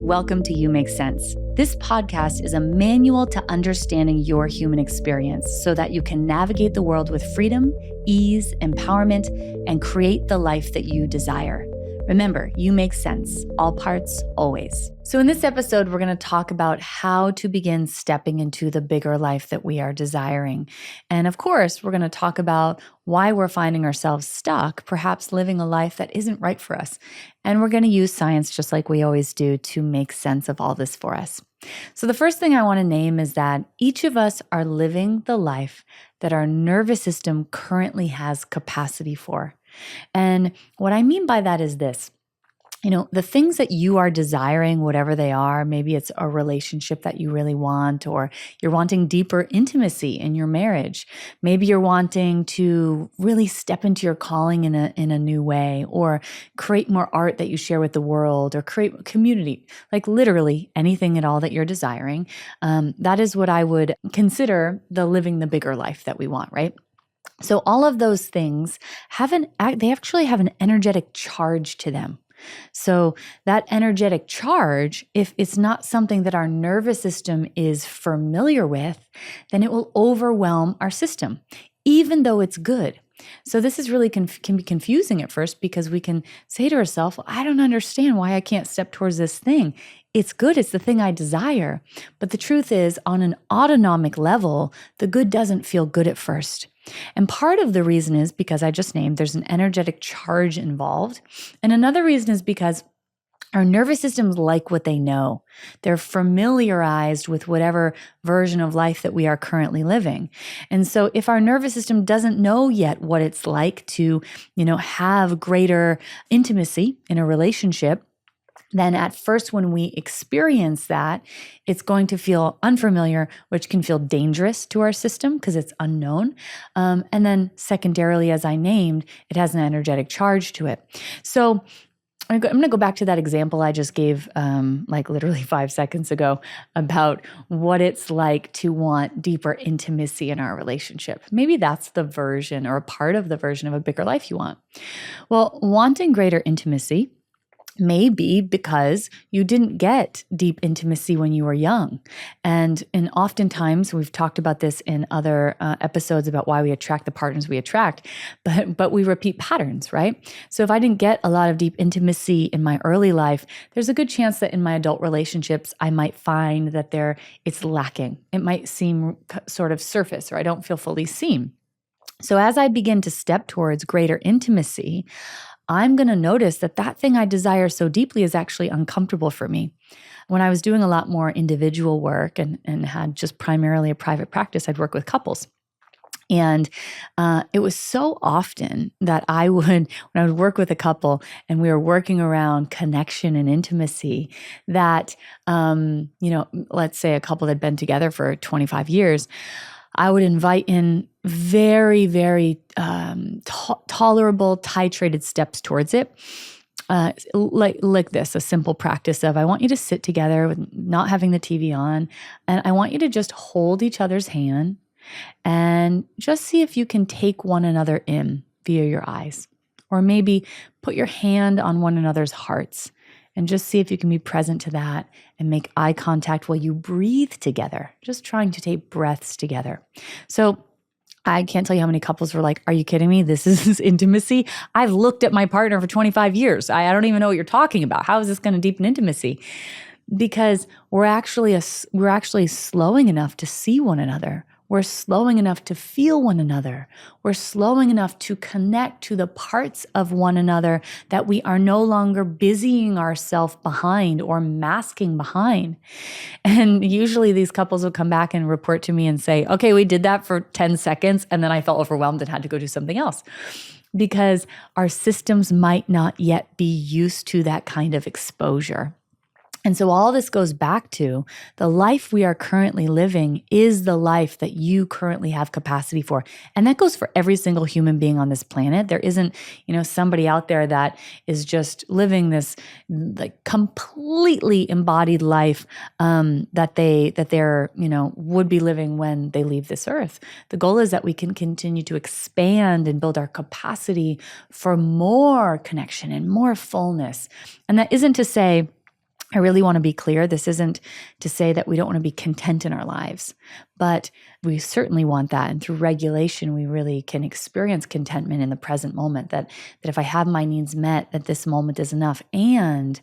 Welcome to You Make Sense. This podcast is a manual to understanding your human experience so that you can navigate the world with freedom, ease, empowerment, and create the life that you desire. Remember, you make sense, all parts, always. So in this episode, we're going to talk about how to begin stepping into the bigger life that we are desiring. And of course, we're going to talk about why we're finding ourselves stuck, perhaps living a life that isn't right for us. And we're going to use science, just like we always do, to make sense of all this for us. So the first thing I want to name is that each of us are living the life that our nervous system currently has capacity for. And what I mean by that is this. The things that you are desiring, whatever they are, maybe it's a relationship that you really want, or you're wanting deeper intimacy in your marriage. Maybe you're wanting to really step into your calling in a new way, or create more art that you share with the world, or create community, like literally anything at all that you're desiring. That is what I would consider living the bigger life that we want, right? So all of those things they actually have an energetic charge to them. So that energetic charge, if it's not something that our nervous system is familiar with, then it will overwhelm our system, even though it's good. So this is really can be confusing at first, because we can say to ourselves, well, I don't understand why I can't step towards this thing. It's good. It's the thing I desire. But the truth is, on an autonomic level, the good doesn't feel good at first. And part of the reason is because I just named there's an energetic charge involved. And another reason is because our nervous systems like what they know. They're familiarized with whatever version of life that we are currently living. And so if our nervous system doesn't know yet what it's like to, have greater intimacy in a relationship, then at first when we experience that, it's going to feel unfamiliar, which can feel dangerous to our system because it's unknown. And then secondarily, as I named, it has an energetic charge to it. So I'm going to go back to that example I just gave literally 5 seconds ago about what it's like to want deeper intimacy in our relationship. Maybe that's the version or a part of the version of a bigger life you want. Well, wanting greater intimacy may be because you didn't get deep intimacy when you were young. And oftentimes, we've talked about this in other episodes about why we attract the partners we attract, but we repeat patterns, right? So if I didn't get a lot of deep intimacy in my early life, there's a good chance that in my adult relationships, I might find that it's lacking. It might seem sort of surface, or I don't feel fully seen. So as I begin to step towards greater intimacy, I'm going to notice that thing I desire so deeply is actually uncomfortable for me. When I was doing a lot more individual work and had just primarily a private practice, I'd work with couples. And it was so often that when I would work with a couple and we were working around connection and intimacy, that, let's say a couple that had been together for 25 years, I would invite in very, very tolerable, titrated steps towards it. Like this, a simple practice of, I want you to sit together with not having the TV on, and I want you to just hold each other's hand and just see if you can take one another in via your eyes. Or maybe put your hand on one another's hearts and just see if you can be present to that and make eye contact while you breathe together, just trying to take breaths together. So I can't tell you how many couples were like, are you kidding me? This is intimacy? I've looked at my partner for 25 years. I don't even know what you're talking about. How is this going to deepen intimacy? Because we're actually slowing enough to see one another. We're slowing enough to feel one another. We're slowing enough to connect to the parts of one another that we are no longer busying ourselves behind or masking behind. And usually these couples will come back and report to me and say, okay, we did that for 10 seconds and then I felt overwhelmed and had to go do something else. Because our systems might not yet be used to that kind of exposure. And so all this goes back to the life we are currently living is the life that you currently have capacity for. And that goes for every single human being on this planet. There isn't, somebody out there that is just living this like completely embodied life that they're would be living when they leave this earth. The goal is that we can continue to expand and build our capacity for more connection and more fullness. And that isn't to say I really want to be clear. This isn't to say that we don't want to be content in our lives, but we certainly want that. And through regulation, we really can experience contentment in the present moment, that if I have my needs met, that this moment is enough. And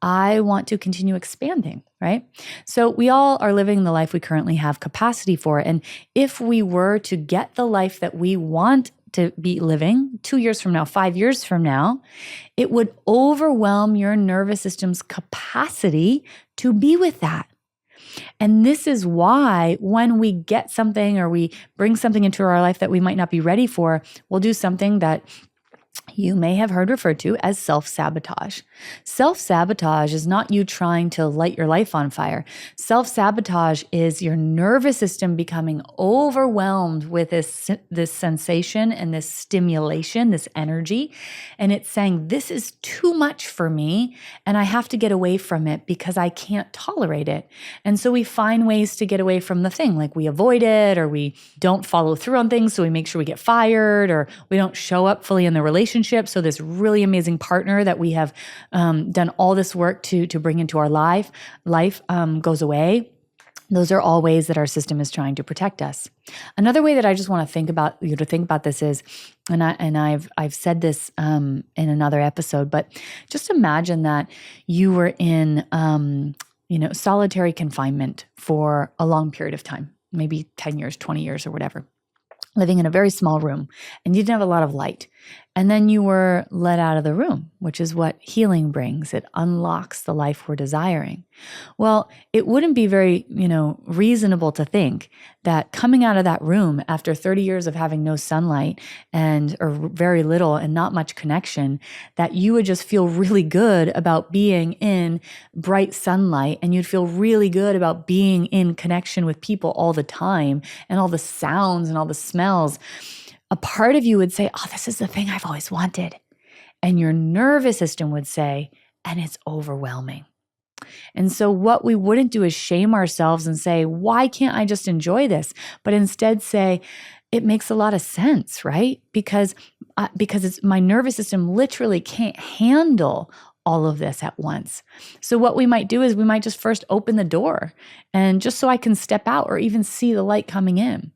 I want to continue expanding, right? So we all are living the life we currently have capacity for. And if we were to get the life that we want to be living 2 years from now, 5 years from now, it would overwhelm your nervous system's capacity to be with that. And this is why when we get something or we bring something into our life that we might not be ready for, we'll do something that you may have heard referred to as self-sabotage. Self-sabotage is not you trying to light your life on fire. Self-sabotage is your nervous system becoming overwhelmed with this sensation and this stimulation, this energy. And it's saying, this is too much for me and I have to get away from it because I can't tolerate it. And so we find ways to get away from the thing, like we avoid it, or we don't follow through on things, so we make sure we get fired, or we don't show up fully in the relationship. So this really amazing partner that we have done all this work to bring into our life goes away. Those are all ways that our system is trying to protect us. Another way that I just want to think about you to think about this is, and I've said this in another episode, but just imagine that you were in solitary confinement for a long period of time, maybe 10 years, 20 years, or whatever, living in a very small room, and you didn't have a lot of light. And then you were let out of the room, which is what healing brings. It unlocks the life we're desiring. Well, it wouldn't be very, reasonable to think that coming out of that room after 30 years of having no sunlight or very little and not much connection, that you would just feel really good about being in bright sunlight, and you'd feel really good about being in connection with people all the time and all the sounds and all the smells. A part of you would say, oh, this is the thing I've always wanted. And your nervous system would say, and it's overwhelming. And so what we wouldn't do is shame ourselves and say, why can't I just enjoy this? But instead say, it makes a lot of sense, right? Because my nervous system literally can't handle all of this at once. So what we might do is we might just first open the door, and just so I can step out or even see the light coming in.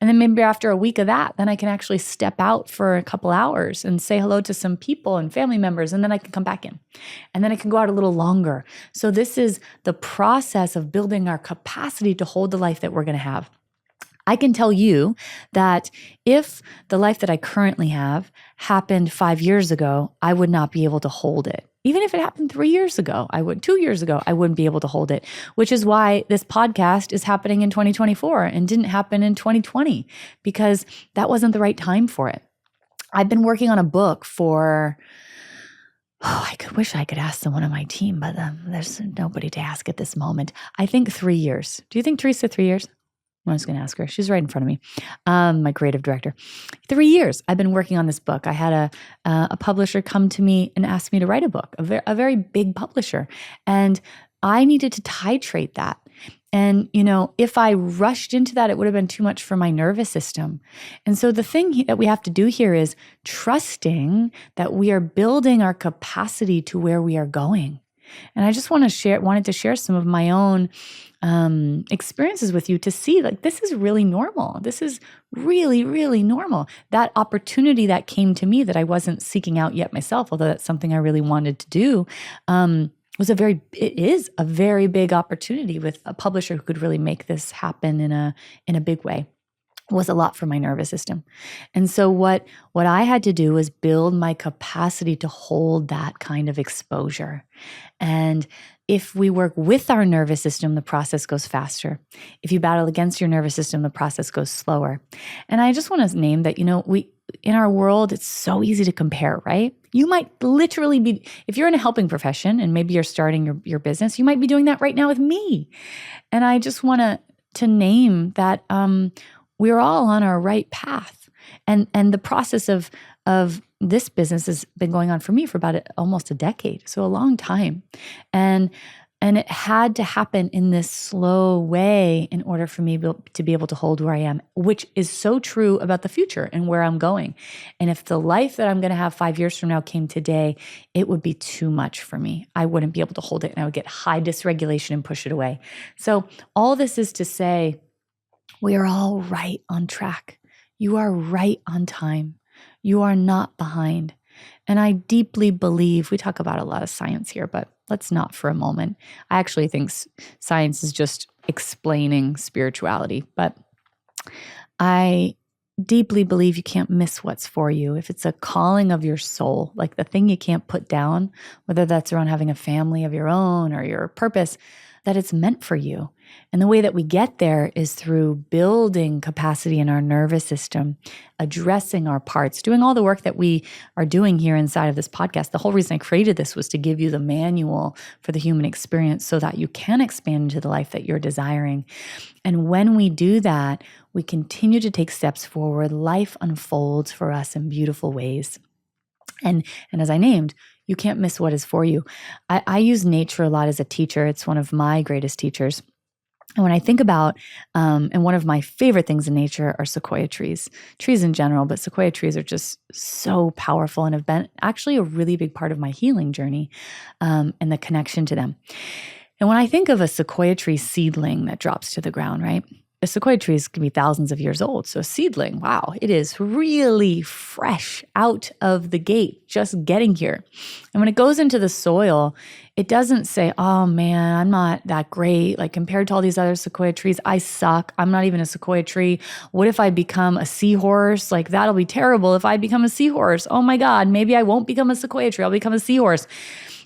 And then maybe after a week of that, then I can actually step out for a couple hours and say hello to some people and family members, and then I can come back in. And then I can go out a little longer. So this is the process of building our capacity to hold the life that we're going to have. I can tell you that if the life that I currently have happened 5 years ago, I would not be able to hold it. Even if it happened 3 years ago, 2 years ago, I wouldn't be able to hold it, which is why this podcast is happening in 2024 and didn't happen in 2020, because that wasn't the right time for it. I've been working on a book for, wish I could ask someone on my team, but there's nobody to ask at this moment. I think 3 years. Do you think, Teresa, 3 years? I was going to ask her. She's right in front of me, my creative director. 3 years I've been working on this book. I had a publisher come to me and ask me to write a book, a very big publisher. And I needed to titrate that. And, if I rushed into that, it would have been too much for my nervous system. And so the thing that we have to do here is trusting that we are building our capacity to where we are going. And I just wanted to share some of my own experiences with you to see, like, this is really normal. This is really, really normal. That opportunity that came to me that I wasn't seeking out yet myself, although that's something I really wanted to do, it is a very big opportunity with a publisher who could really make this happen in a big way. Was a lot for my nervous system. And so what I had to do was build my capacity to hold that kind of exposure. And if we work with our nervous system, the process goes faster. If you battle against your nervous system, the process goes slower. And I just want to name that, in our world, it's so easy to compare, right? You might literally be, if you're in a helping profession and maybe you're starting your business, you might be doing that right now with me. And I just want to name that we're all on our right path. And the process of this business has been going on for me for about almost a decade, so a long time. And And it had to happen in this slow way in order for me to be able to hold where I am, which is so true about the future and where I'm going. And if the life that I'm going to have 5 years from now came today, it would be too much for me. I wouldn't be able to hold it, and I would get high dysregulation and push it away. So all this is to say, we are all right on track. You are right on time. You are not behind. And I deeply believe, we talk about a lot of science here, but let's not for a moment. I actually think science is just explaining spirituality, but I deeply believe you can't miss what's for you. If it's a calling of your soul, like the thing you can't put down, whether that's around having a family of your own or your purpose, that it's meant for you. And the way that we get there is through building capacity in our nervous system, addressing our parts, doing all the work that we are doing here inside of this podcast. The whole reason I created this was to give you the manual for the human experience so that you can expand into the life that you're desiring. And when we do that, we continue to take steps forward. Life unfolds for us in beautiful ways. And as I named, you can't miss what is for you. I use nature a lot as a teacher. It's one of my greatest teachers. And when I think about, and one of my favorite things in nature are sequoia trees in general, but sequoia trees are just so powerful and have been actually a really big part of my healing journey, and the connection to them. And when I think of a sequoia tree seedling that drops to the ground, right? A sequoia trees can be thousands of years old. So a seedling, wow, it is really fresh out of the gate, just getting here. And when it goes into the soil, it doesn't say, oh man, I'm not that great. Like compared to all these other sequoia trees, I suck. I'm not even a sequoia tree. What if I become a seahorse? Like that'll be terrible if I become a seahorse. Oh my God, maybe I won't become a sequoia tree. I'll become a seahorse.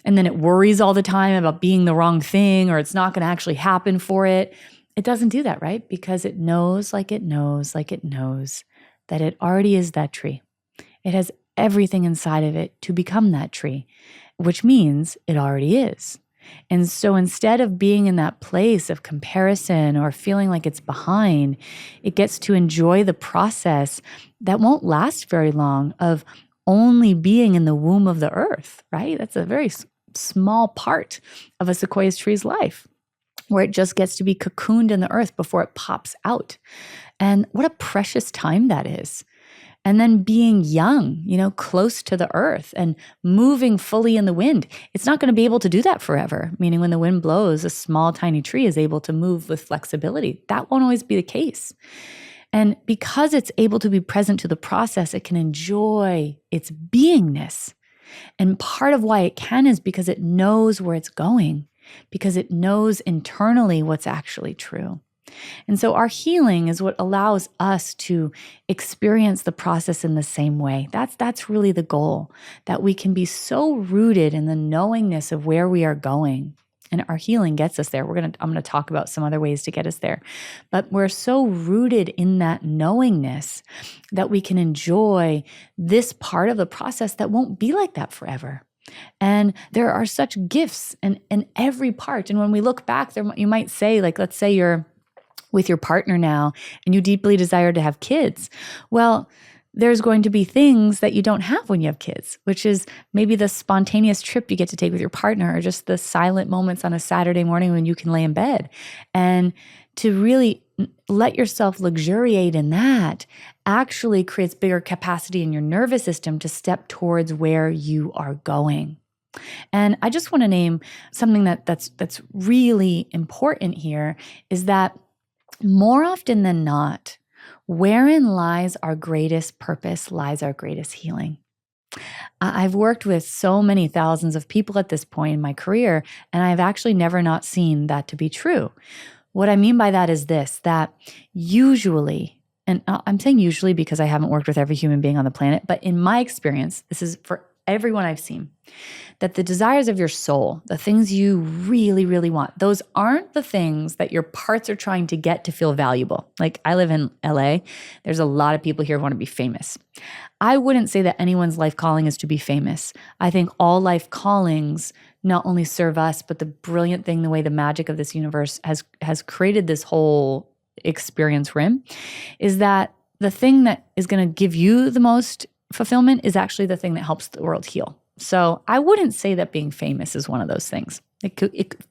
And then it worries all the time about being the wrong thing, or it's not going to actually happen for it. It doesn't do that, right? Because it knows like it knows like it knows that it already is that tree. It has everything inside of it to become that tree, which means it already is. And so instead of being in that place of comparison or feeling like it's behind, it gets to enjoy the process that won't last very long of only being in the womb of the earth, right? That's a very small part of a sequoia tree's life, where it just gets to be cocooned in the earth before it pops out. And what a precious time that is. And then being young, close to the earth and moving fully in the wind. It's not going to be able to do that forever, meaning when the wind blows, a small, tiny tree is able to move with flexibility. That won't always be the case. And because it's able to be present to the process, it can enjoy its beingness. And part of why it can is because it knows where it's going, because it knows internally what's actually true. And so our healing is what allows us to experience the process in the same way. That's really the goal, that we can be so rooted in the knowingness of where we are going. And our healing gets us there. I'm going to talk about some other ways to get us there. But we're so rooted in that knowingness that we can enjoy this part of the process that won't be like that forever. And there are such gifts in every part. And when we look back, you might say, like, let's say you're with your partner now and you deeply desire to have kids. Well, there's going to be things that you don't have when you have kids, which is maybe the spontaneous trip you get to take with your partner, or just the silent moments on a Saturday morning when you can lay in bed. And to really let yourself luxuriate in that actually creates bigger capacity in your nervous system to step towards where you are going. And I just want to name something that's really important here, is that more often than not, wherein lies our greatest purpose lies our greatest healing. I've worked with so many thousands of people at this point in my career, and I've actually never not seen that to be true. What I mean by that is this, that usually, and I'm saying usually because I haven't worked with every human being on the planet, but in my experience, this is for everyone I've seen, that the desires of your soul, the things you really, really want, those aren't the things that your parts are trying to get to feel valuable. Like, I live in LA. There's a lot of people here who want to be famous. I wouldn't say that anyone's life calling is to be famous. I think all life callings not only serve us, but the brilliant thing, the way the magic of this universe has created this whole experience for him, is that the thing that is going to give you the most fulfillment is actually the thing that helps the world heal. So I wouldn't say that being famous is one of those things.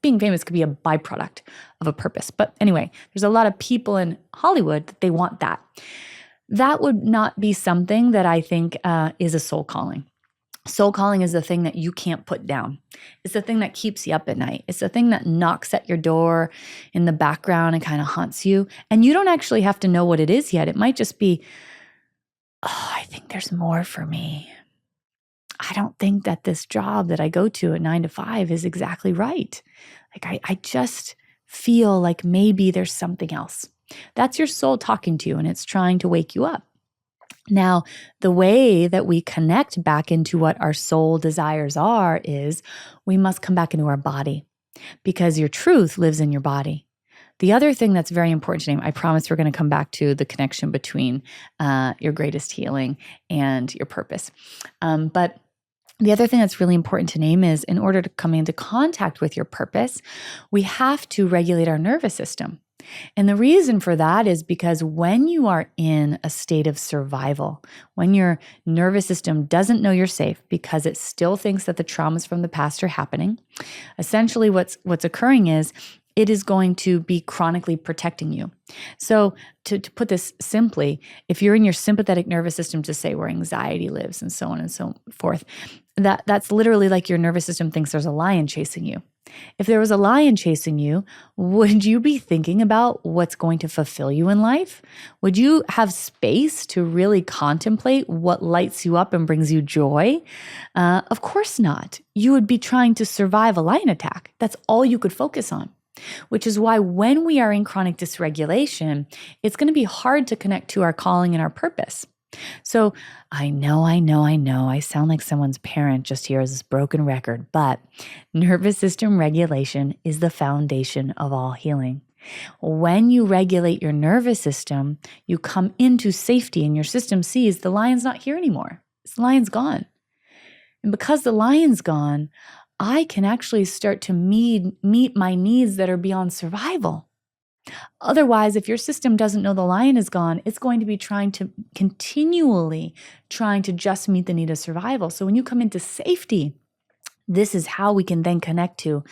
Being famous could be a byproduct of a purpose. But anyway, there's a lot of people in Hollywood that they want that. That would not be something that I think is a soul calling. Soul calling is the thing that you can't put down. It's the thing that keeps you up at night. It's the thing that knocks at your door in the background and kind of haunts you. And you don't actually have to know what it is yet. It might just be, I think there's more for me. I don't think that this job that I go to at 9 to 5 is exactly right. Like I just feel like maybe there's something else. That's your soul talking to you, and it's trying to wake you up. Now, the way that we connect back into what our soul desires are is we must come back into our body, because your truth lives in your body. The other thing that's very important to name, I promise we're going to come back to the connection between your greatest healing and your purpose. But the other thing that's really important to name is, in order to come into contact with your purpose, we have to regulate our nervous system. And the reason for that is because when you are in a state of survival, when your nervous system doesn't know you're safe because it still thinks that the traumas from the past are happening, essentially what's occurring is it is going to be chronically protecting you. So to put this simply, if you're in your sympathetic nervous system, to say where anxiety lives and so on and so forth, that's literally like your nervous system thinks there's a lion chasing you. If there was a lion chasing you, would you be thinking about what's going to fulfill you in life? Would you have space to really contemplate what lights you up and brings you joy? Of course not. You would be trying to survive a lion attack. That's all you could focus on. Which is why when we are in chronic dysregulation, it's going to be hard to connect to our calling and our purpose. So I know, I sound like someone's parent just here as this broken record, but nervous system regulation is the foundation of all healing. When you regulate your nervous system, you come into safety and your system sees the lion's not here anymore. The lion's gone. And because the lion's gone, I can actually start to meet my needs that are beyond survival. Otherwise, if your system doesn't know the lion is gone, it's going to be continually trying to just meet the need of survival. So when you come into safety, this is how we can then connect to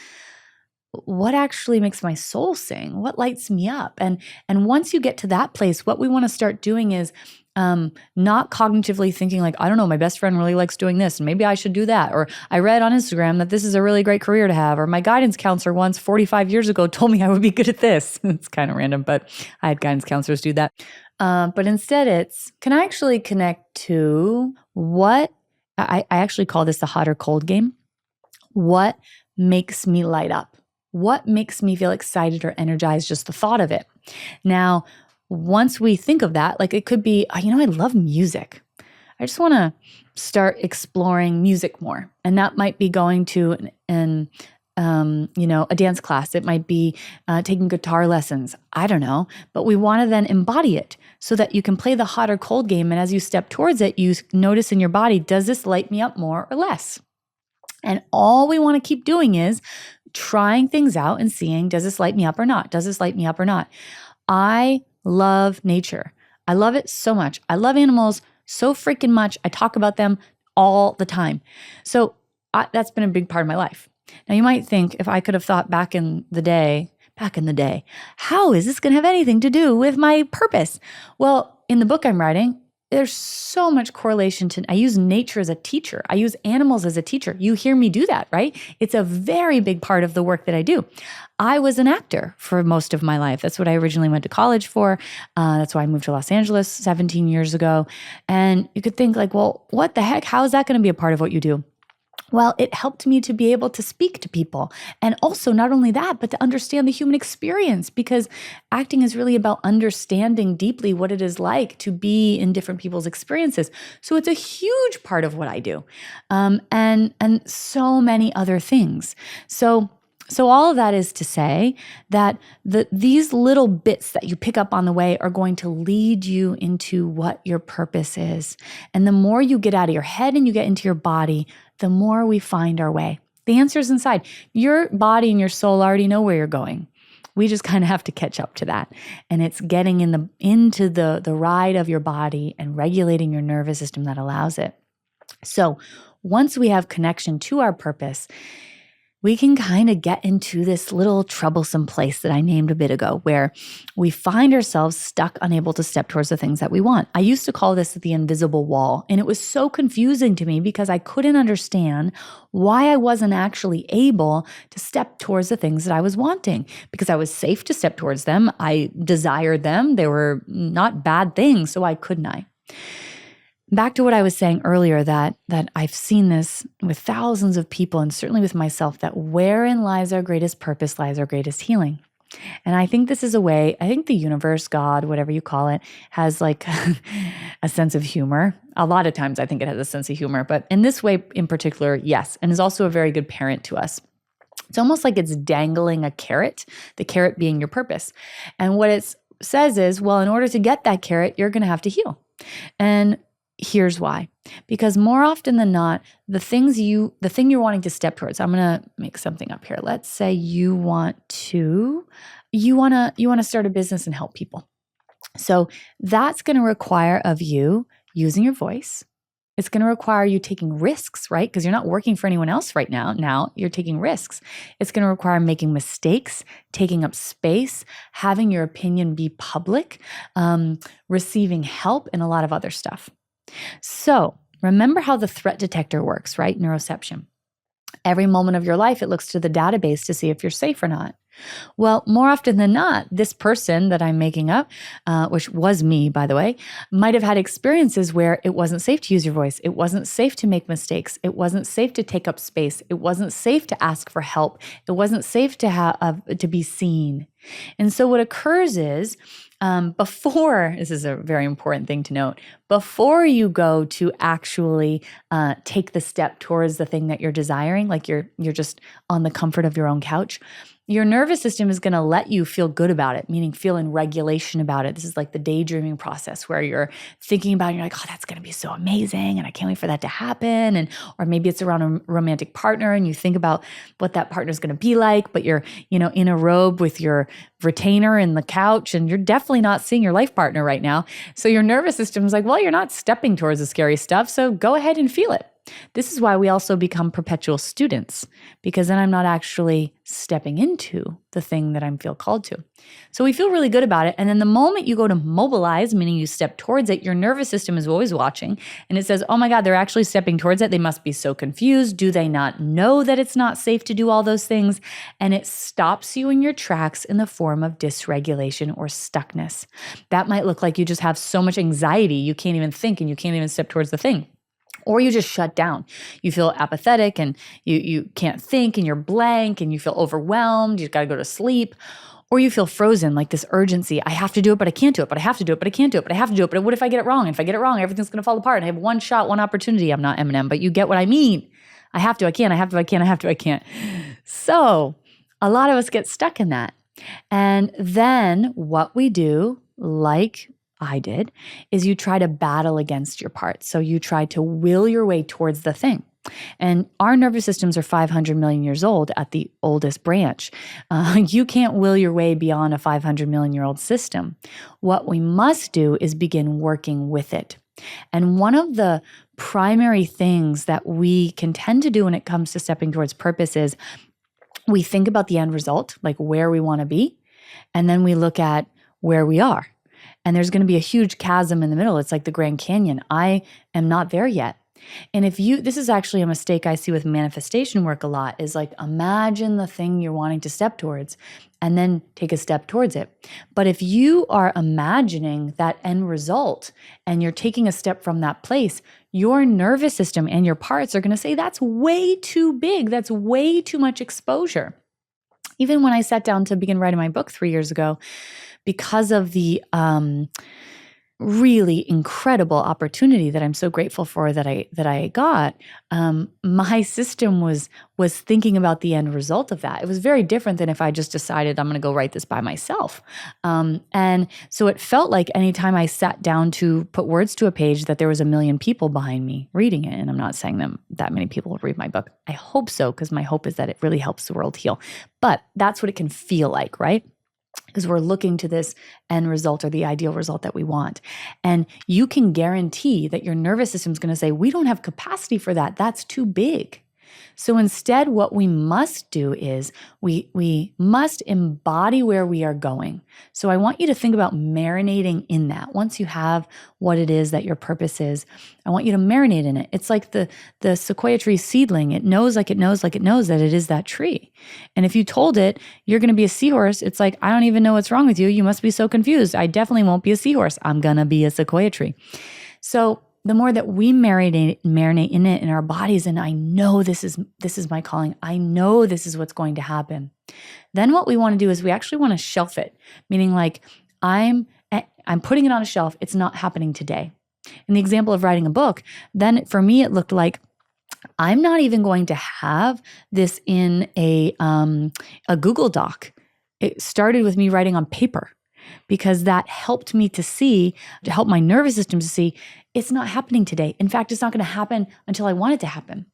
what actually makes my soul sing, what lights me up. And once you get to that place, what we want to start doing is not cognitively thinking like, I don't know, my best friend really likes doing this and maybe I should do that. Or I read on Instagram that this is a really great career to have. Or my guidance counselor once 45 years ago told me I would be good at this. It's kind of random, but I had guidance counselors do that. But instead it's, can I actually connect to what, I actually call this the hot or cold game. What makes me light up? What makes me feel excited or energized, just the thought of it? Now, once we think of that, like it could be, I love music. I just want to start exploring music more. And that might be going to a dance class. It might be taking guitar lessons. I don't know. But we want to then embody it so that you can play the hot or cold game. And as you step towards it, you notice in your body, does this light me up more or less? And all we want to keep doing is trying things out and seeing, does this light me up or not? Does this light me up or not? I love nature. I love it so much. I love animals so freaking much. I talk about them all the time. So that's been a big part of my life. Now you might think, if I could have thought back in the day, how is this going to have anything to do with my purpose? Well, in the book I'm writing, there's so much correlation to, I use nature as a teacher. I use animals as a teacher. You hear me do that, right? It's a very big part of the work that I do. I was an actor for most of my life. That's what I originally went to college for. That's why I moved to Los Angeles 17 years ago. And you could think like, well, what the heck? How is that going to be a part of what you do? Well, it helped me to be able to speak to people. And also not only that, but to understand the human experience, because acting is really about understanding deeply what it is like to be in different people's experiences. So it's a huge part of what I do. And so many other things. So all of that is to say that these little bits that you pick up on the way are going to lead you into what your purpose is. And the more you get out of your head and you get into your body, the more we find our way. The answer is inside. Your body and your soul already know where you're going. We just kind of have to catch up to that. And it's getting into the ride of your body and regulating your nervous system that allows it. So once we have connection to our purpose, we can kind of get into this little troublesome place that I named a bit ago, where we find ourselves stuck, unable to step towards the things that we want. I used to call this the invisible wall, and it was so confusing to me because I couldn't understand why I wasn't actually able to step towards the things that I was wanting, because I was safe to step towards them. I desired them. They were not bad things, so why couldn't I? Back to what I was saying earlier, that I've seen this with thousands of people, and certainly with myself, that wherein lies our greatest purpose lies our greatest healing. And I think this is a way, I think the universe, God, whatever you call it, has like a sense of humor. A lot of times I think it has a sense of humor, but in this way in particular, yes, and is also a very good parent to us. It's almost like it's dangling a carrot, the carrot being your purpose. And what it says is, well, in order to get that carrot, you're going to have to heal. And here's why. Because more often than not, the thing you're wanting to step towards, I'm going to make something up here. Let's say you want to start a business and help people. So that's going to require of you using your voice. It's going to require you taking risks, right? Because you're not working for anyone else right now. Now you're taking risks. It's going to require making mistakes, taking up space, having your opinion be public, receiving help, and a lot of other stuff. So remember how the threat detector works, right? Neuroception. Every moment of your life, it looks to the database to see if you're safe or not. Well, more often than not, this person that I'm making up, which was me, by the way, might have had experiences where it wasn't safe to use your voice. It wasn't safe to make mistakes. It wasn't safe to take up space. It wasn't safe to ask for help. It wasn't safe to be seen. And so what occurs is, before, this is a very important thing to note, before you go to actually take the step towards the thing that you're desiring, like you're just on the comfort of your own couch, your nervous system is going to let you feel good about it, meaning feel in regulation about it. This is like the daydreaming process where you're thinking about it and you're like, oh, that's going to be so amazing and I can't wait for that to happen. Or maybe it's around a romantic partner and you think about what that partner is going to be like, but you're, in a robe with your retainer in the couch and you're definitely not seeing your life partner right now. So your nervous system is like, well, you're not stepping towards the scary stuff, so go ahead and feel it. This is why we also become perpetual students, because then I'm not actually stepping into the thing that I feel called to. So we feel really good about it. And then the moment you go to mobilize, meaning you step towards it, your nervous system is always watching and it says, oh my God, they're actually stepping towards it. They must be so confused. Do they not know that it's not safe to do all those things? And it stops you in your tracks in the form of dysregulation or stuckness. That might look like you just have so much anxiety, you can't even think and you can't even step towards the thing. Or you just shut down. You feel apathetic and you can't think and you're blank and you feel overwhelmed. You've got to go to sleep. Or you feel frozen, like this urgency. I have to do it, but I can't do it. But I have to do it, but I can't do it. But I have to do it. But what if I get it wrong? If I get it wrong, everything's going to fall apart. And I have one shot, one opportunity. I'm not Eminem, but you get what I mean. I have to, I can't, I have to, I can't, I have to, I can't. So a lot of us get stuck in that. And then what we do, like I did, is you try to battle against your parts. So you try to will your way towards the thing. And our nervous systems are 500 million years old at the oldest branch. You can't will your way beyond a 500 million year old system. What we must do is begin working with it. And one of the primary things that we can tend to do when it comes to stepping towards purpose is we think about the end result, like where we want to be, and then we look at where we are. And there's going to be a huge chasm in the middle. It's like the Grand Canyon. I am not there yet. And this is actually a mistake I see with manifestation work a lot, is like imagine the thing you're wanting to step towards and then take a step towards it. But if you are imagining that end result and you're taking a step from that place, your nervous system and your parts are going to say, that's way too big. That's way too much exposure. Even when I sat down to begin writing my book 3 years ago, because of the really incredible opportunity that I'm so grateful for that I got, my system was thinking about the end result of that. It was very different than if I just decided I'm going to go write this by myself. And so it felt like anytime I sat down to put words to a page that there was 1 million people behind me reading it. And I'm not saying that many people will read my book. I hope so, because my hope is that it really helps the world heal. But that's what it can feel like, right? Because we're looking to this end result or the ideal result that we want. And you can guarantee that your nervous system is going to say, we don't have capacity for that. That's too big. So instead, what we must do is we must embody where we are going. So I want you to think about marinating in that. Once you have what it is that your purpose is, I want you to marinate in it. It's like the sequoia tree seedling. It knows that it is that tree. And if you told it you're going to be a seahorse, it's like, I don't even know what's wrong with you. You must be so confused. I definitely won't be a seahorse. I'm going to be a sequoia tree. So the more that we marinate in it in our bodies, and I know this is my calling, I know this is what's going to happen, then what we want to do is we actually want to shelf it, meaning like I'm putting it on a shelf. It's not happening today. In the example of writing a book, then for me it looked like I'm not even going to have this in a Google Doc. It started with me writing on paper, because that helped me to help my nervous system to see it's not happening today. In fact, it's not going to happen until I want it to happen.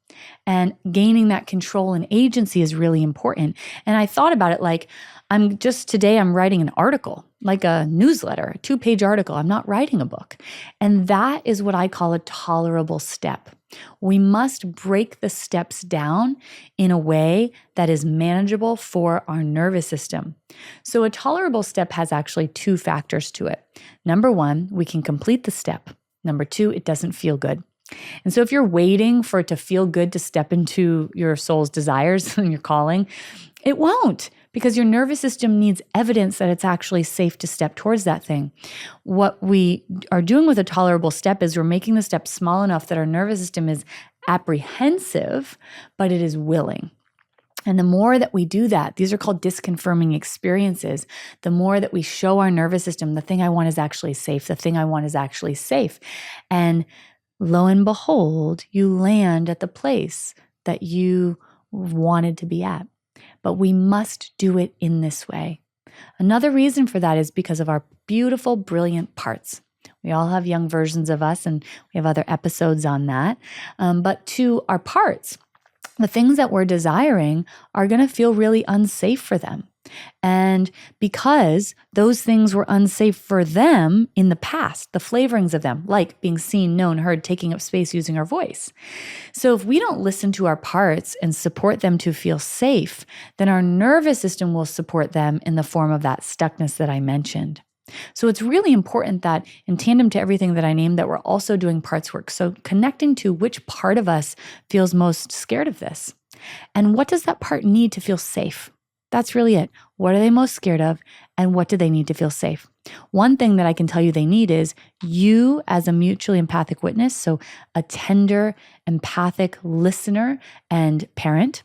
And gaining that control and agency is really important. And I thought about it like, I'm writing an article, like a newsletter, a 2-page article. I'm not writing a book. And that is what I call a tolerable step. We must break the steps down in a way that is manageable for our nervous system. So a tolerable step has actually 2 factors to it. Number 1, we can complete the step. Number 2, it doesn't feel good. And so if you're waiting for it to feel good to step into your soul's desires and your calling, it won't, because your nervous system needs evidence that it's actually safe to step towards that thing. What we are doing with a tolerable step is we're making the step small enough that our nervous system is apprehensive, but it is willing. And the more that we do that, these are called disconfirming experiences, the more that we show our nervous system, the thing I want is actually safe, the thing I want is actually safe. And lo and behold, you land at the place that you wanted to be at. But we must do it in this way. Another reason for that is because of our beautiful, brilliant parts. We all have young versions of us, and we have other episodes on that. But to our parts, the things that we're desiring are going to feel really unsafe for them. And because those things were unsafe for them in the past, the flavorings of them, like being seen, known, heard, taking up space, using our voice. So if we don't listen to our parts and support them to feel safe, then our nervous system will support them in the form of that stuckness that I mentioned. So it's really important that in tandem to everything that I named, that we're also doing parts work. So connecting to which part of us feels most scared of this. And what does that part need to feel safe? That's really it. What are they most scared of? And what do they need to feel safe? One thing that I can tell you they need is you as a mutually empathic witness, so a tender, empathic listener and parent.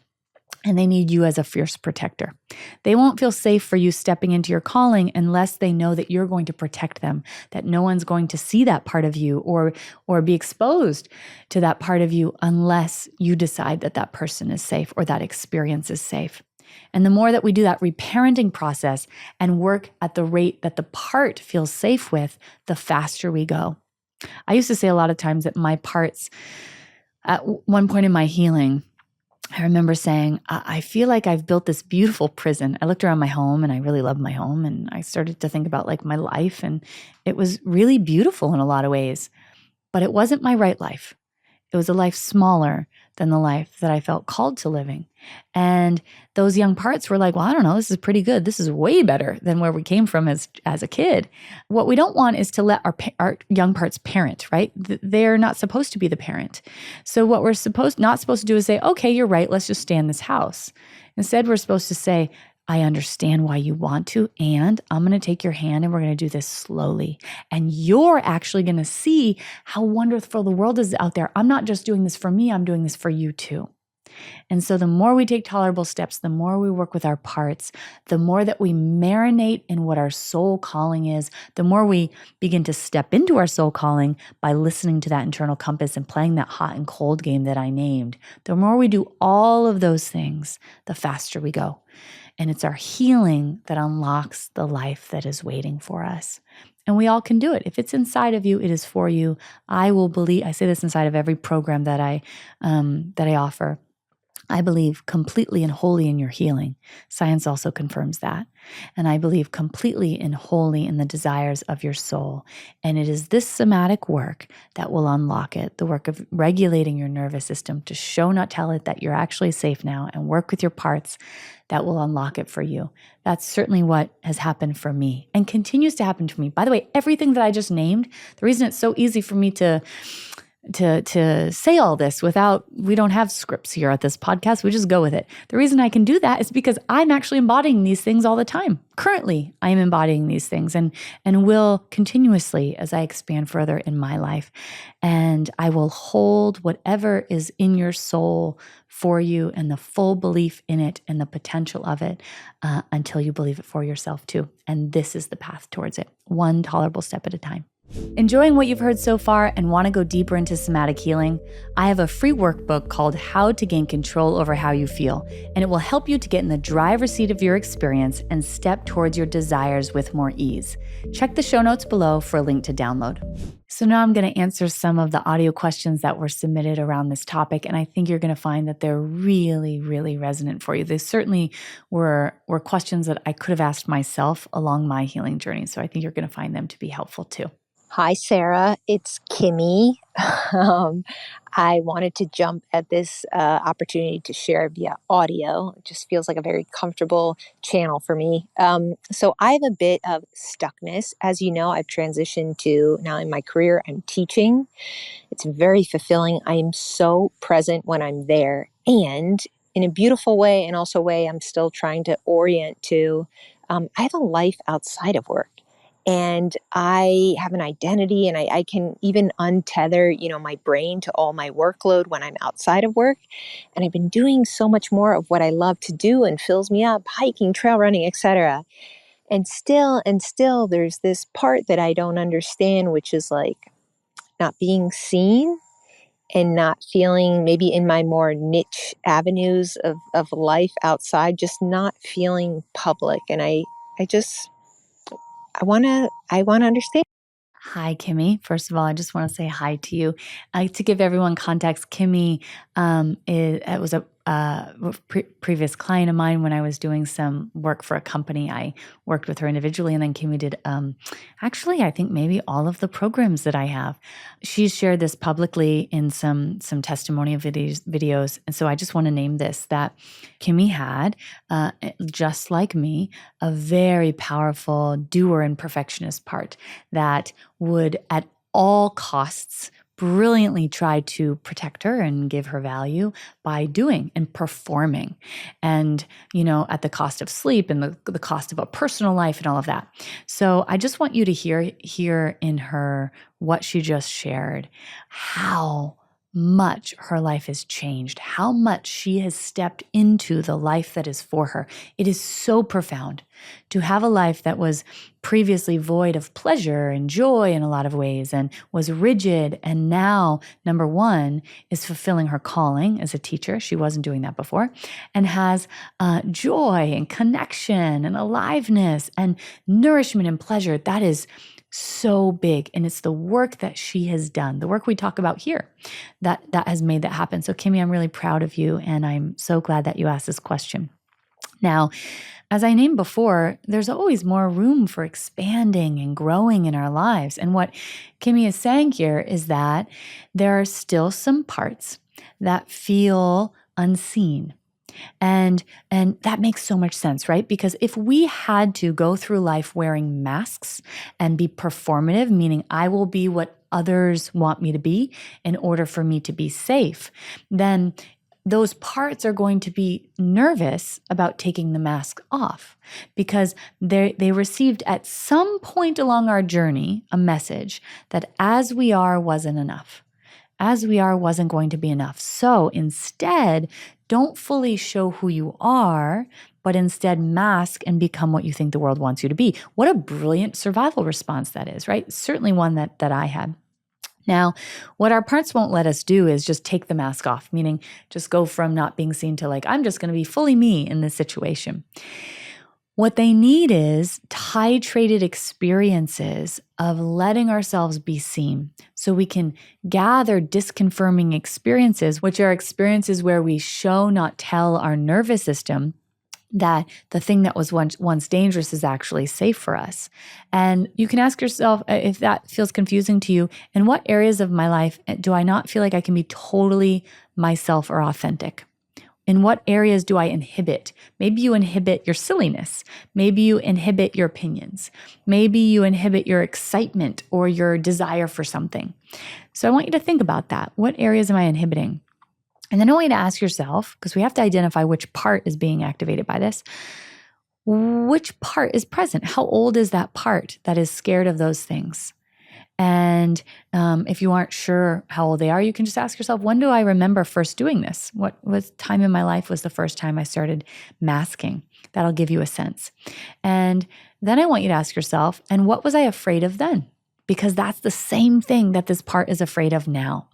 And they need you as a fierce protector. They won't feel safe for you stepping into your calling unless they know that you're going to protect them, that no one's going to see that part of you or be exposed to that part of you unless you decide that that person is safe or that experience is safe. And the more that we do that reparenting process and work at the rate that the part feels safe with, the faster we go. I used to say a lot of times that my parts, at one point in my healing, I remember saying, I feel like I've built this beautiful prison. I looked around my home and I really loved my home. And I started to think about like my life, and it was really beautiful in a lot of ways, but it wasn't my right life. It was a life smaller than the life that I felt called to living. And those young parts were like, well, I don't know, this is pretty good. This is way better than where we came from as a kid. What we don't want is to let our young parts parent, right? They're not supposed to be the parent. So what we're not supposed to do is say, okay, you're right, let's just stay in this house. Instead, we're supposed to say, I understand why you want to, and I'm going to take your hand and we're going to do this slowly. And you're actually going to see how wonderful the world is out there. I'm not just doing this for me, I'm doing this for you too. And so the more we take tolerable steps, the more we work with our parts, the more that we marinate in what our soul calling is, the more we begin to step into our soul calling by listening to that internal compass and playing that hot and cold game that I named. The more we do all of those things, the faster we go. And it's our healing that unlocks the life that is waiting for us. And we all can do it. If it's inside of you, it is for you. I say this inside of every program that I offer. I believe completely and wholly in your healing. Science also confirms that. And I believe completely and wholly in the desires of your soul. And it is this somatic work that will unlock it, the work of regulating your nervous system to show, not tell it that you're actually safe now, and work with your parts that will unlock it for you. That's certainly what has happened for me and continues to happen to me. By the way, everything that I just named, the reason it's so easy for me to say all this we don't have scripts here at this podcast. We just go with it. The reason I can do that is because I'm actually embodying these things all the time. Currently, I am embodying these things and will continuously as I expand further in my life. And I will hold whatever is in your soul for you and the full belief in it and the potential of it until you believe it for yourself too. And this is the path towards it, one tolerable step at a time. Enjoying what you've heard so far and want to go deeper into somatic healing? I have a free workbook called How to Gain Control Over How You Feel, and it will help you to get in the driver's seat of your experience and step towards your desires with more ease. Check the show notes below for a link to download. So now I'm going to answer some of the audio questions that were submitted around this topic, and I think you're going to find that they're really, really resonant for you. They certainly were questions that I could have asked myself along my healing journey, so I think you're going to find them to be helpful too. Hi, Sarah. It's Kimmy. I wanted to jump at this opportunity to share via audio. It just feels like a very comfortable channel for me. So I have a bit of stuckness. As you know, I've transitioned to now in my career, I'm teaching. It's very fulfilling. I am so present when I'm there. And in a beautiful way, and also a way I'm still trying to orient to, I have a life outside of work. And I have an identity, and I can even untether, my brain to all my workload when I'm outside of work. And I've been doing so much more of what I love to do and fills me up, hiking, trail running, etc. And still, there's this part that I don't understand, which is like not being seen and not feeling, maybe in my more niche avenues of life outside, just not feeling public. And I want to understand. Hi, Kimmy. First of all, I just want to say hi to you. To give everyone context, Kimmy it was a previous client of mine when I was doing some work for a company. I worked with her individually, and then Kimmy did actually, I think maybe all of the programs that I have. She's shared this publicly in some testimonial videos, and so I just want to name this, that Kimmy had, just like me, a very powerful doer and perfectionist part that would at all costs brilliantly try to protect her and give her value by doing and performing, and at the cost of sleep and the cost of a personal life and all of that. So I just want you to hear in her what she just shared, how much her life has changed, how much she has stepped into the life that is for her. It is so profound to have a life that was previously void of pleasure and joy in a lot of ways and was rigid, and now, number one, is fulfilling her calling as a teacher. She wasn't doing that before, and has joy and connection and aliveness and nourishment and pleasure. That is so big. And it's the work that she has done, the work we talk about here, that has made that happen. So Kimmy, I'm really proud of you. And I'm so glad that you asked this question. Now, as I named before, there's always more room for expanding and growing in our lives. And what Kimmy is saying here is that there are still some parts that feel unseen. And that makes so much sense, right? Because if we had to go through life wearing masks and be performative, meaning I will be what others want me to be in order for me to be safe, then those parts are going to be nervous about taking the mask off, because they received at some point along our journey a message that as we are wasn't enough. As we are wasn't going to be enough. So instead, don't fully show who you are, but instead mask and become what you think the world wants you to be. What a brilliant survival response that is, right? Certainly one that I had. Now, what our parts won't let us do is just take the mask off, meaning just go from not being seen to like, I'm just going to be fully me in this situation. What they need is titrated experiences of letting ourselves be seen so we can gather disconfirming experiences, which are experiences where we show, not tell our nervous system that the thing that was once dangerous is actually safe for us. And you can ask yourself, if that feels confusing to you, in what areas of my life do I not feel like I can be totally myself or authentic? In what areas do I inhibit? Maybe you inhibit your silliness. Maybe you inhibit your opinions. Maybe you inhibit your excitement or your desire for something. So I want you to think about that. What areas am I inhibiting? And then I want you to ask yourself, because we have to identify which part is being activated by this, which part is present? How old is that part that is scared of those things? And if you aren't sure how old they are, you can just ask yourself, when do I remember first doing this? What time in my life was the first time I started masking? That'll give you a sense. And then I want you to ask yourself, and what was I afraid of then? Because that's the same thing that this part is afraid of now.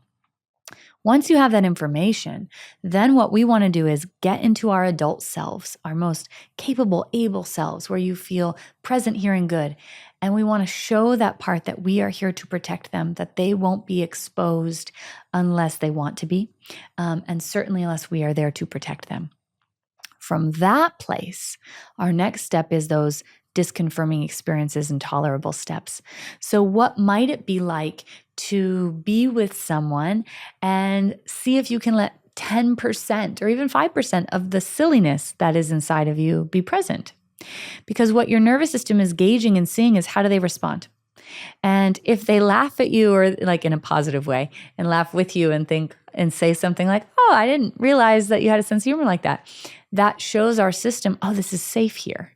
Once you have that information, then what we want to do is get into our adult selves, our most capable, able selves, where you feel present, here, and good. And we want to show that part that we are here to protect them, that they won't be exposed unless they want to be, and certainly unless we are there to protect them. From that place, our next step is those disconfirming experiences and tolerable steps. So what might it be like to be with someone and see if you can let 10% or even 5% of the silliness that is inside of you be present? Because what your nervous system is gauging and seeing is, how do they respond? And if they laugh at you, or like in a positive way, and laugh with you and think and say something like, oh, I didn't realize that you had a sense of humor like that. That shows our system, oh, this is safe here.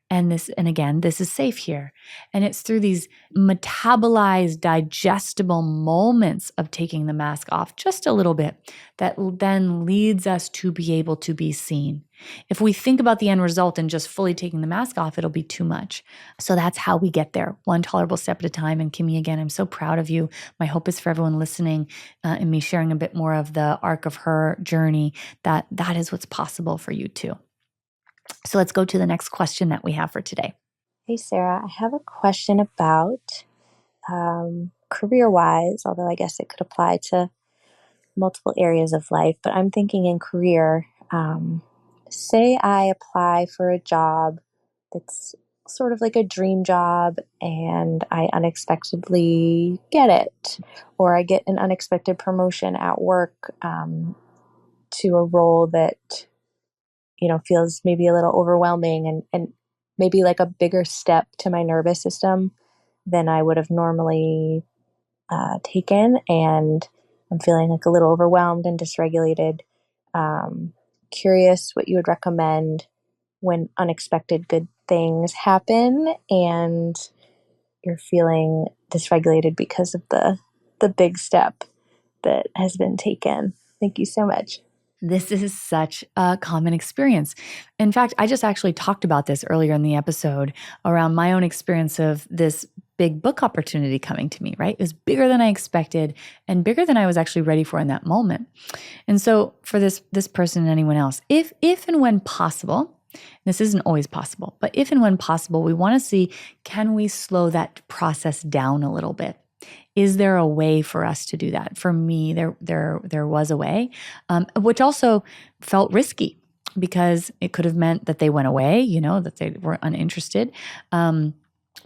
And again, this is safe here. And it's through these metabolized, digestible moments of taking the mask off just a little bit that then leads us to be able to be seen. If we think about the end result and just fully taking the mask off, it'll be too much. So that's how we get there, one tolerable step at a time. And Kimmy, again, I'm so proud of you. My hope is for everyone listening and me sharing a bit more of the arc of her journey, that is what's possible for you too. So let's go to the next question that we have for today. Hey, Sarah, I have a question about career-wise, although I guess it could apply to multiple areas of life, but I'm thinking in career, say I apply for a job that's sort of like a dream job and I unexpectedly get it, or I get an unexpected promotion at work to a role that feels maybe a little overwhelming and maybe like a bigger step to my nervous system than I would have normally taken. And I'm feeling like a little overwhelmed and dysregulated. Curious what you would recommend when unexpected good things happen and you're feeling dysregulated because of the big step that has been taken. Thank you so much. This is such a common experience. In fact, I just actually talked about this earlier in the episode around my own experience of this big book opportunity coming to me, right? It was bigger than I expected and bigger than I was actually ready for in that moment. And so for this person and anyone else, if and when possible, this isn't always possible, but if and when possible, we want to see, can we slow that process down a little bit? Is there a way for us to do that? For me, there was a way, which also felt risky because it could have meant that they went away, that they were uninterested.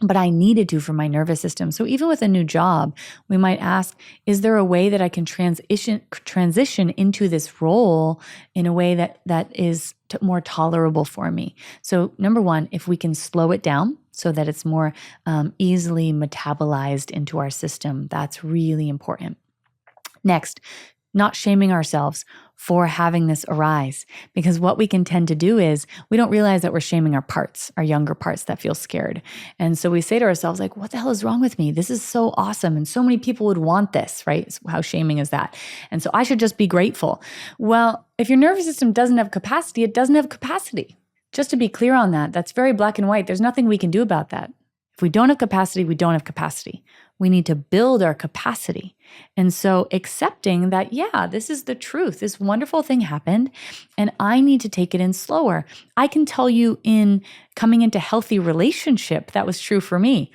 But I needed to for my nervous system. So even with a new job, we might ask, is there a way that I can transition into this role in a way that is more tolerable for me? So number one, if we can slow it down so that it's more easily metabolized into our system, that's really important. Next, not shaming ourselves for having this arise, because what we can tend to do is we don't realize that we're shaming our parts, our younger parts that feel scared. And so we say to ourselves, like, what the hell is wrong with me? This is so awesome. And so many people would want this, right? How shaming is that? And so I should just be grateful. Well, if your nervous system doesn't have capacity, it doesn't have capacity. Just to be clear on that, that's very black and white. There's nothing we can do about that. If we don't have capacity, we don't have capacity. We need to build our capacity. And so accepting that, yeah, this is the truth. This wonderful thing happened and I need to take it in slower. I can tell you in coming into healthy relationship, that was true for me.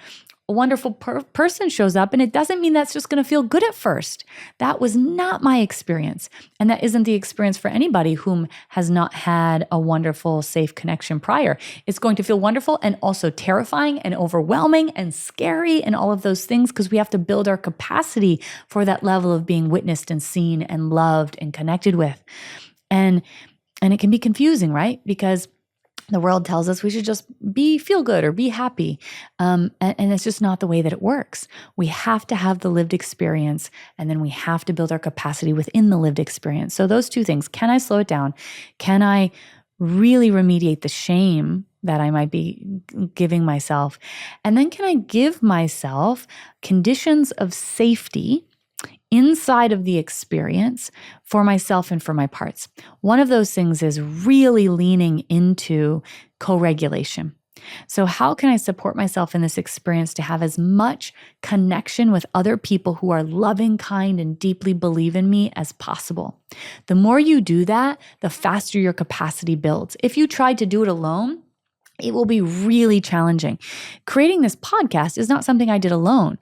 A wonderful person shows up and it doesn't mean that's just going to feel good at first. That was not my experience. And that isn't the experience for anybody whom has not had a wonderful, safe connection prior. It's going to feel wonderful and also terrifying and overwhelming and scary and all of those things because we have to build our capacity for that level of being witnessed and seen and loved and connected with. And it can be confusing, right? Because the world tells us we should just feel good or be happy. And it's just not the way that it works. We have to have the lived experience, and then we have to build our capacity within the lived experience. So those two things, can I slow it down? Can I really remediate the shame that I might be giving myself? And then can I give myself conditions of safety inside of the experience for myself and for my parts? One of those things is really leaning into co-regulation. So how can I support myself in this experience to have as much connection with other people who are loving, kind, and deeply believe in me as possible? The more you do that, the faster your capacity builds. If you tried to do it alone, it will be really challenging. Creating this podcast is not something I did alone.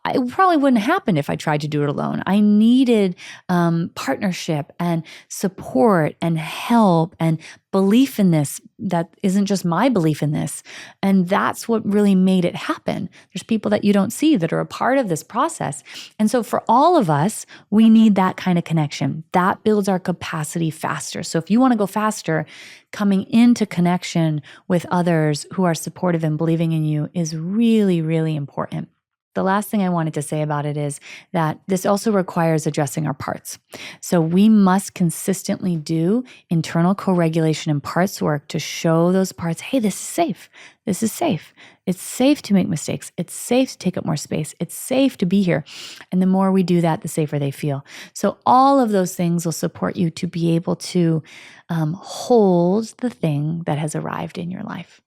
It probably wouldn't happen if I tried to do it alone. I needed partnership and support and help and belief in this that isn't just my belief in this. And that's what really made it happen. There's people that you don't see that are a part of this process. And so for all of us, we need that kind of connection. That builds our capacity faster. So if you want to go faster, coming into connection with others who are supportive and believing in you is really, really important. The last thing I wanted to say about it is that this also requires addressing our parts. So we must consistently do internal co-regulation and parts work to show those parts, hey, this is safe. This is safe. It's safe to make mistakes. It's safe to take up more space. It's safe to be here. And the more we do that, the safer they feel. So all of those things will support you to be able to hold the thing that has arrived in your life.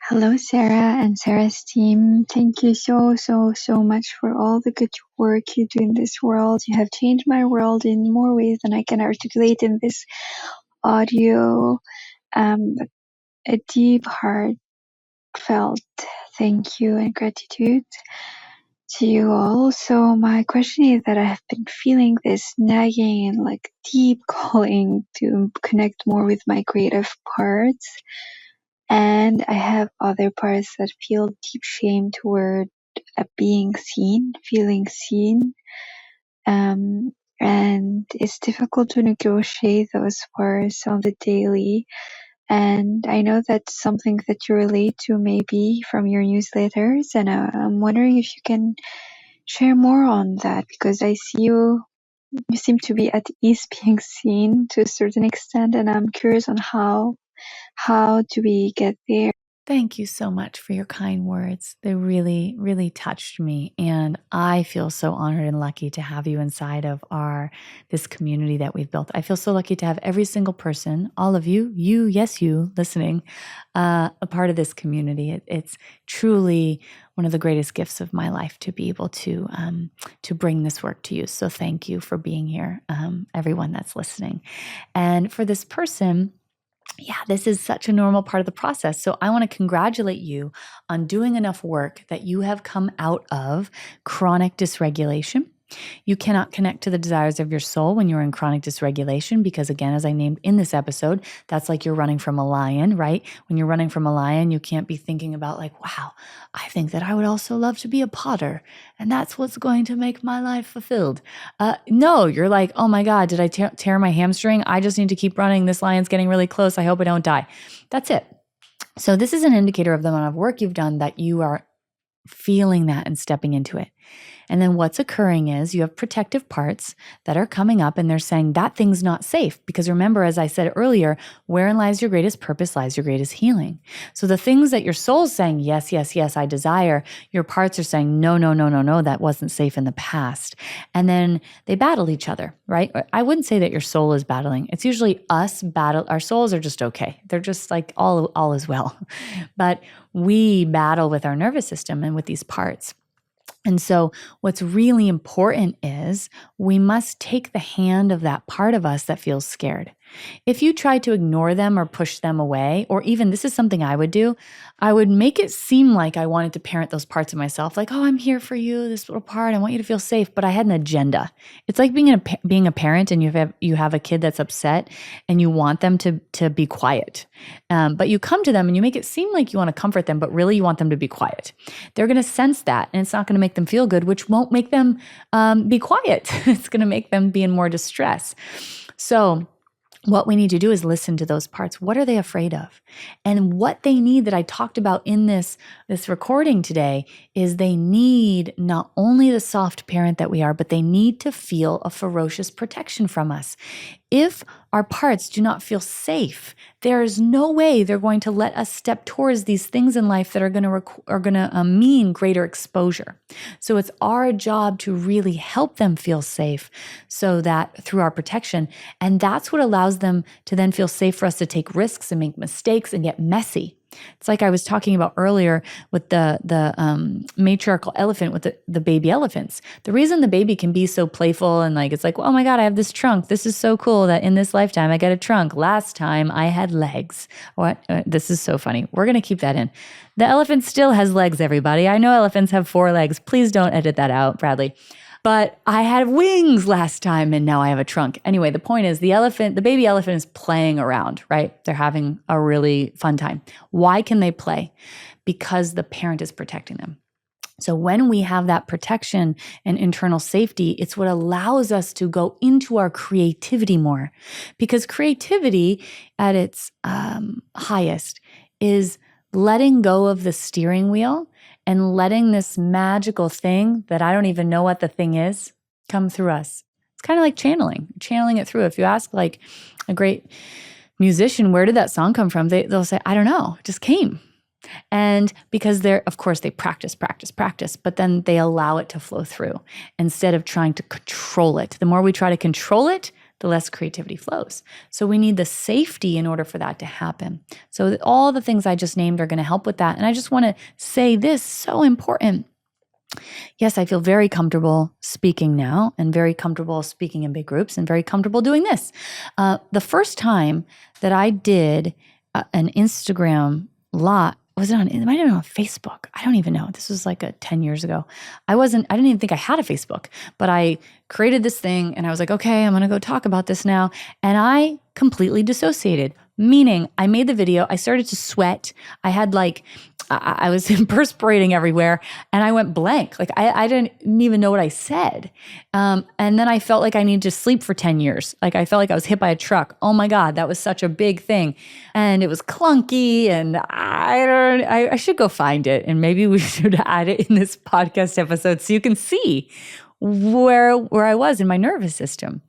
Hello, Sarah and Sarah's team. Thank you so much for all the good work you do in this world. You have changed my world in more ways than I can articulate in this audio. A deep, heartfelt thank you and gratitude to you all. So my question is that I have been feeling this nagging and like deep calling to connect more with my creative parts. And I have other parts that feel deep shame toward being seen, feeling seen. And it's difficult to negotiate those parts on the daily. And I know that's something that you relate to maybe from your newsletters. And I'm wondering if you can share more on that, because I see you seem to be at ease being seen to a certain extent. And I'm curious on how do we get there? Thank you so much for your kind words. They really, really touched me. And I feel so honored and lucky to have you inside of this community that we've built. I feel so lucky to have every single person, all of you, yes, you listening, a part of this community. It's truly one of the greatest gifts of my life to be able to bring this work to you. So thank you for being here, everyone that's listening. And for this person, yeah, this is such a normal part of the process. So I want to congratulate you on doing enough work that you have come out of chronic dysregulation. You cannot connect to the desires of your soul when you're in chronic dysregulation because, again, as I named in this episode, that's like you're running from a lion, right? When you're running from a lion, you can't be thinking about like, wow, I think that I would also love to be a potter and that's what's going to make my life fulfilled. No, you're like, oh my God, did I tear my hamstring? I just need to keep running. This lion's getting really close. I hope I don't die. That's it. So this is an indicator of the amount of work you've done that you are feeling that and stepping into it. And then what's occurring is you have protective parts that are coming up and they're saying that thing's not safe. Because remember, as I said earlier, wherein lies your greatest purpose lies your greatest healing. So the things that your soul's saying, yes, yes, yes, I desire, your parts are saying, no, no, no, no, no, that wasn't safe in the past. And then they battle each other, right? I wouldn't say that your soul is battling. It's usually us battle. Our souls are just okay. They're just like all is well. But we battle with our nervous system and with these parts. And so what's really important is we must take the hand of that part of us that feels scared. If you try to ignore them or push them away, or even this is something I would do, I would make it seem like I wanted to parent those parts of myself, like, oh, I'm here for you, this little part, I want you to feel safe, but I had an agenda. It's like being a parent and you have a kid that's upset and you want them to be quiet. But you come to them and you make it seem like you want to comfort them, but really you want them to be quiet. They're going to sense that and it's not going to make them feel good, which won't make them be quiet. It's going to make them be in more distress. So what we need to do is listen to those parts. What are they afraid of? And what they need that I talked about in this recording today is they need not only the soft parent that we are, but they need to feel a ferocious protection from us. If our parts do not feel safe, there is no way they're going to let us step towards these things in life that are going to mean greater exposure. So it's our job to really help them feel safe so that through our protection, and that's what allows them to then feel safe for us to take risks and make mistakes and get messy. It's like I was talking about earlier with the matriarchal elephant with the baby elephants. The reason the baby can be so playful and like, it's like, oh my God, I have this trunk. This is so cool that in this lifetime I get a trunk. Last time I had legs. What? This is so funny. We're going to keep that in. The elephant still has legs, everybody. I know elephants have 4 legs. Please don't edit that out, Bradley. But I had wings last time and now I have a trunk. Anyway, the point is the baby elephant is playing around, right? They're having a really fun time. Why can they play? Because the parent is protecting them. So when we have that protection and internal safety, it's what allows us to go into our creativity more. Because creativity at its highest is letting go of the steering wheel and letting this magical thing that I don't even know what the thing is come through us. It's kind of like channeling it through. If you ask like a great musician, where did that song come from? They'll say, I don't know, it just came. And because of course they practice, but then they allow it to flow through instead of trying to control it. The more we try to control it, the less creativity flows. So we need the safety in order for that to happen. So all the things I just named are going to help with that. And I just want to say this, so important. Yes, I feel very comfortable speaking now and very comfortable speaking in big groups and very comfortable doing this. The first time that I did an Instagram live, it might have been on Facebook. I don't even know. This was like 10 years ago. I didn't even think I had a Facebook, but I created this thing and I was like, okay, I'm going to go talk about this now. And I completely dissociated, meaning I made the video. I started to sweat. I had I was perspirating everywhere and I went blank. Like I didn't even know what I said. And then I felt like I needed to sleep for 10 years. Like I felt like I was hit by a truck. Oh my God, that was such a big thing. And it was clunky and I should go find it. And maybe we should add it in this podcast episode so you can see where I was in my nervous system.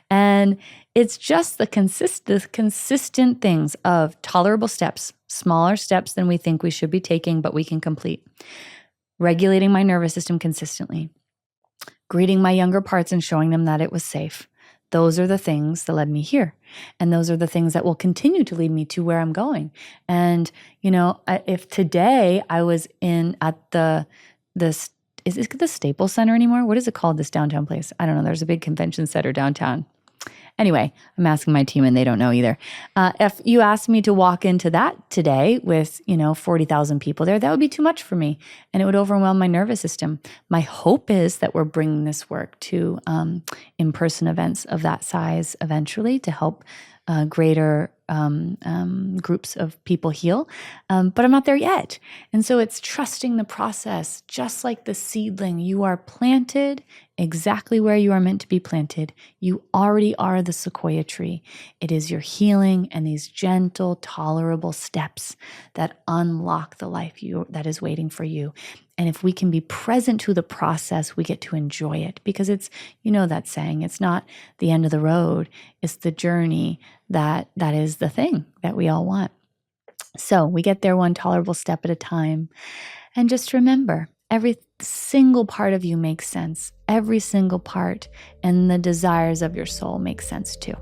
And it's just the consistent things of tolerable steps, smaller steps than we think we should be taking, but we can complete. Regulating my nervous system consistently. Greeting my younger parts and showing them that it was safe. Those are the things that led me here. And those are the things that will continue to lead me to where I'm going. And, if today I was is it the Staples Center anymore? What is it called, this downtown place? I don't know. There's a big convention center downtown. Anyway, I'm asking my team and they don't know either. If you asked me to walk into that today with, 40,000 people there, that would be too much for me and it would overwhelm my nervous system. My hope is that we're bringing this work to in-person events of that size eventually to help greater groups of people heal. But I'm not there yet. And so it's trusting the process, just like the seedling. You are planted exactly where you are meant to be planted. You already are the sequoia tree. It is your healing and these gentle, tolerable steps that unlock the life that is waiting for you. And if we can be present to the process, we get to enjoy it, because it's, that saying, it's not the end of the road. It's the journey that is the thing that we all want. So we get there one tolerable step at a time. And just remember, every single part of you makes sense. Every single part, and the desires of your soul make sense too.